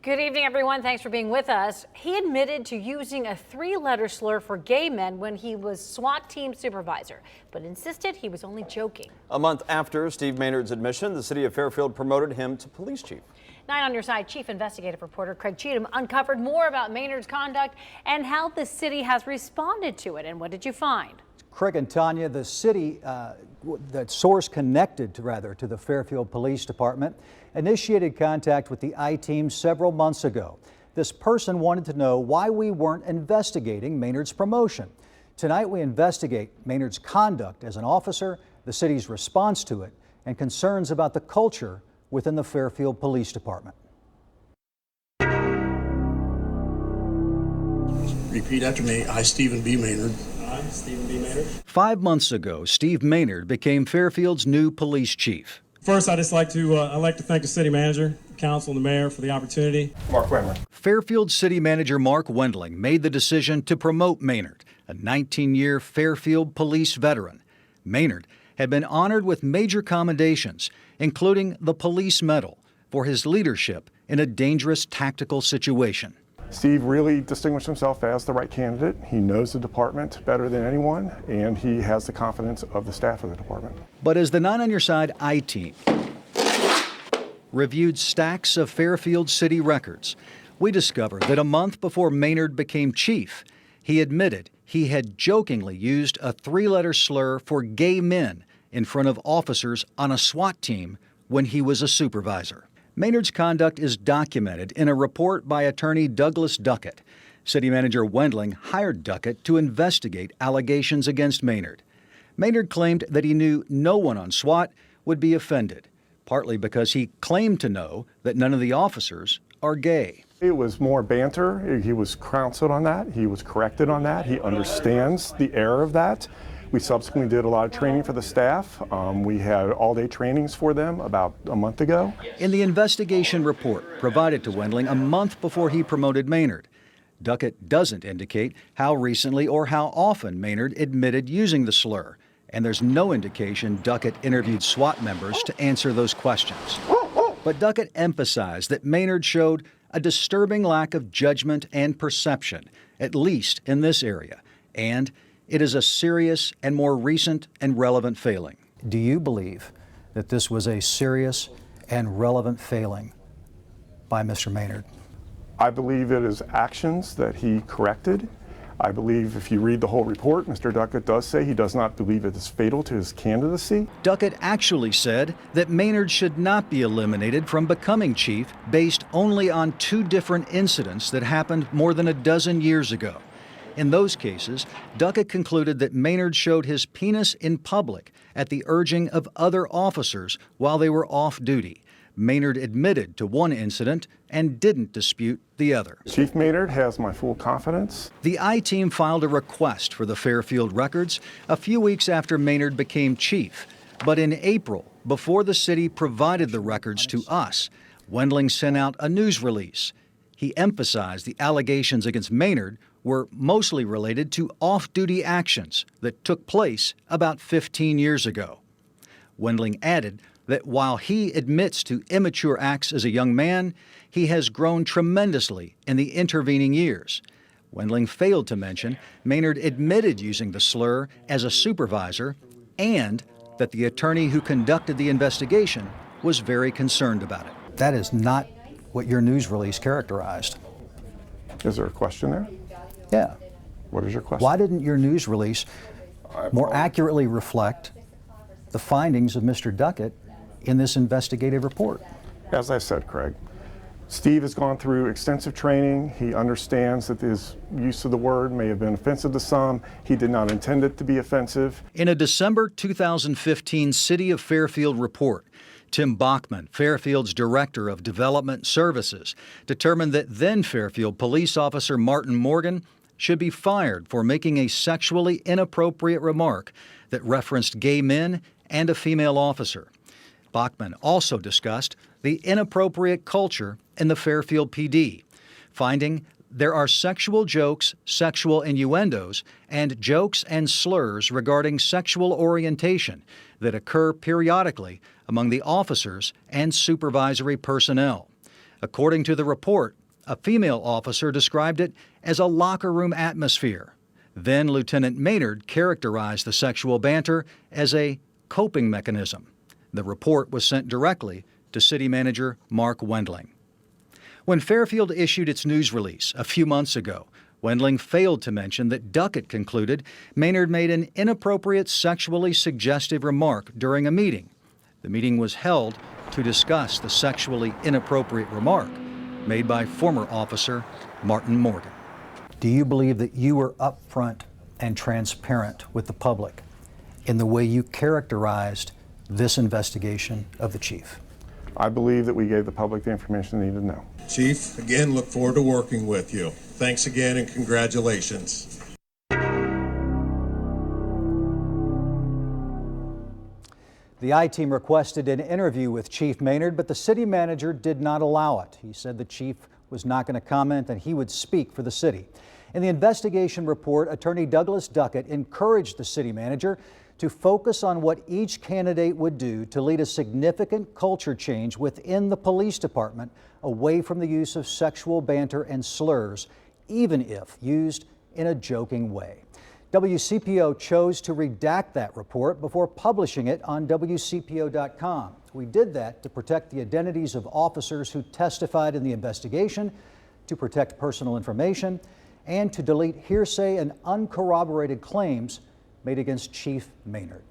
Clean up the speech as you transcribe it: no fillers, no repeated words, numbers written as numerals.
Good evening, everyone. Thanks for being with us. He admitted to using a three-letter slur for gay men when he was SWAT team supervisor, but insisted he was only joking. A month after Steve Maynard's admission, the city of Fairfield promoted him to police chief. 9 on your side, chief investigative reporter Craig Cheatham uncovered more about Maynard's conduct and how the city has responded to it. And what did you find? Craig and Tanya, the city, that source connected to the Fairfield Police Department, initiated contact with the I-team several months ago. This person wanted to know why we weren't investigating Maynard's promotion. Tonight we investigate Maynard's conduct as an officer, the city's response to it, and concerns about the culture within the Fairfield Police Department. Repeat after me. I, Stephen B. Maynard. I, Stephen B. Maynard. 5 months ago, Steve Maynard became Fairfield's new police chief. First, I'd like to thank the city manager, council, and the mayor for the opportunity. Mark Wendling. Fairfield City Manager Mark Wendling made the decision to promote Maynard, a 19-year Fairfield police veteran. Maynard had been honored with major commendations, including the Police Medal, for his leadership in a dangerous tactical situation. Steve really distinguished himself as the right candidate. He knows the department better than anyone, and he has the confidence of the staff of the department. But as the 9 on your side I-team reviewed stacks of Fairfield city records, we discovered that a month before Maynard became chief, he admitted he had jokingly used a three-letter slur for gay men in front of officers on a SWAT team when he was a supervisor. Maynard's conduct is documented in a report by attorney Douglas Duckett. City Manager Wendling hired Duckett to investigate allegations against Maynard. Maynard claimed that he knew no one on SWAT would be offended, partly because he claimed to know that none of the officers are gay. It was more banter. He was counseled on that. He was corrected on that. He understands the error of that. We subsequently did a lot of training for the staff. We had all-day trainings for them about a month ago. In the investigation report provided to Wendling a month before he promoted Maynard, Duckett doesn't indicate how recently or how often Maynard admitted using the slur, and there's no indication Duckett interviewed SWAT members to answer those questions. But Duckett emphasized that Maynard showed a disturbing lack of judgment and perception, at least in this area, and it is a serious and more recent and relevant failing. Do you believe that this was a serious and relevant failing by Mr. Maynard? I believe it is actions that he corrected. I believe if you read the whole report, Mr. Duckett does say he does not believe it is fatal to his candidacy. Duckett actually said that Maynard should not be eliminated from becoming chief based only on 2 different incidents that happened more than a dozen years ago. In those cases, Duckett concluded that Maynard showed his penis in public at the urging of other officers while they were off duty. Maynard admitted to one incident and didn't dispute the other. Chief Maynard has my full confidence. The I-team filed a request for the Fairfield records a few weeks after Maynard became chief. But in April, before the city provided the records to us, Wendling sent out a news release. He emphasized the allegations against Maynard were mostly related to off-duty actions that took place about 15 years ago. Wendling added that while he admits to immature acts as a young man, he has grown tremendously in the intervening years. Wendling failed to mention Maynard admitted using the slur as a supervisor and that the attorney who conducted the investigation was very concerned about it. That is not what your news release characterized. Is there a question there? Yeah. What is your question? Why didn't your news release more accurately reflect the findings of Mr. Duckett in this investigative report? As I said, Craig, Steve has gone through extensive training. He understands that his use of the word may have been offensive to some. He did not intend it to be offensive. In a December 2015 City of Fairfield report, Tim Bachman, Fairfield's Director of Development Services, determined that then Fairfield Police Officer Martin Morgan should be fired for making a sexually inappropriate remark that referenced gay men and a female officer. Bachman also discussed the inappropriate culture in the Fairfield PD, finding there are sexual jokes, sexual innuendos, and jokes and slurs regarding sexual orientation that occur periodically among the officers and supervisory personnel. According to the report, a female officer described it as a locker room atmosphere. Then Lieutenant Maynard characterized the sexual banter as a coping mechanism. The report was sent directly to City Manager Mark Wendling. When Fairfield issued its news release a few months ago, Wendling failed to mention that Duckett concluded Maynard made an inappropriate sexually suggestive remark during a meeting. The meeting was held to discuss the sexually inappropriate remark made by former officer Martin Morgan. Do you believe that you were upfront and transparent with the public in the way you characterized this investigation of the chief? I believe that we gave the public the information they needed to know. Chief, again, look forward to working with you. Thanks again and congratulations. The I-Team requested an interview with Chief Maynard, but the city manager did not allow it. He said the chief was not going to comment and he would speak for the city. In the investigation report, Attorney Douglas Duckett encouraged the city manager to focus on what each candidate would do to lead a significant culture change within the police department away from the use of sexual banter and slurs, even if used in a joking way. WCPO chose to redact that report before publishing it on WCPO.com. We did that to protect the identities of officers who testified in the investigation, to protect personal information, and to delete hearsay and uncorroborated claims made against Chief Maynard.